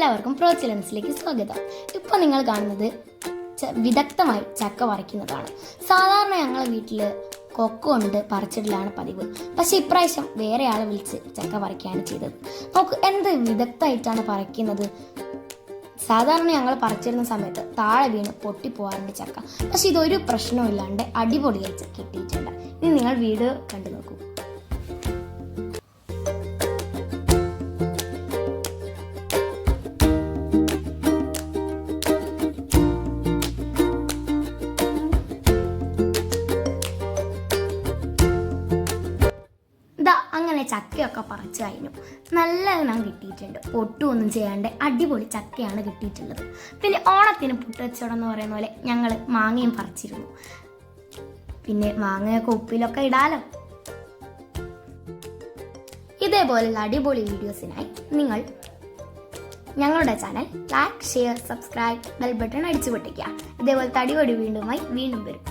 എല്ലാവർക്കും പ്രോ ചലൻസിലേക്ക് സ്വാഗതം. ഇപ്പോൾ നിങ്ങൾ കാണുന്നത് വിദഗ്ധമായി ചക്ക പറിക്കുന്നതാണ്. സാധാരണ ഞങ്ങളെ വീട്ടിൽ കൊക്ക കൊണ്ട് പറിച്ചിടലാണ് പതിവ്. പക്ഷെ ഇപ്രാവശ്യം വേറെ ആളെ വിളിച്ച് ചക്ക പറിക്കുകയാണ് ചെയ്തത്. നമുക്ക് എന്ത് വിദഗ്ധമായിട്ടാണ് പറിക്കുന്നത്. സാധാരണ ഞങ്ങൾ പറിച്ചിരുന്ന സമയത്ത് താഴെ വീണ് പൊട്ടിപ്പോവാറുണ്ട് ചക്ക. പക്ഷെ ഇതൊരു പ്രശ്നവും ഇല്ലാണ്ട് അടിപൊളിയായി കിട്ടിയിട്ടുണ്ട്. ഇനി നിങ്ങൾ വീഡിയോ കണ്ടു നോക്കൂ. അങ്ങനെ ചക്കയൊക്കെ പറിച്ചു കഴിഞ്ഞു. നല്ല ഇനം കിട്ടിയിട്ടുണ്ട്. ഒട്ടുമൊന്നും ചെയ്യാണ്ട് അടിപൊളി ചക്കയാണ് കിട്ടിയിട്ടുള്ളത്. പിന്നെ ഓണത്തിന് പുട്ടുവച്ചോടം എന്ന് പറയുന്ന പോലെ ഞങ്ങൾ മാങ്ങയും പറിച്ചിരുന്നു. പിന്നെ മാങ്ങയൊക്കെ ഉപ്പിലൊക്കെ ഇടാലോ. ഇതേപോലുള്ള അടിപൊളി വീഡിയോസിനായി നിങ്ങൾ ഞങ്ങളുടെ channel like, share, subscribe, bell button അടിച്ചു പൊട്ടിക്കുക. ഇതേപോലത്തെ അടിപൊളി വീണ്ടും വരും.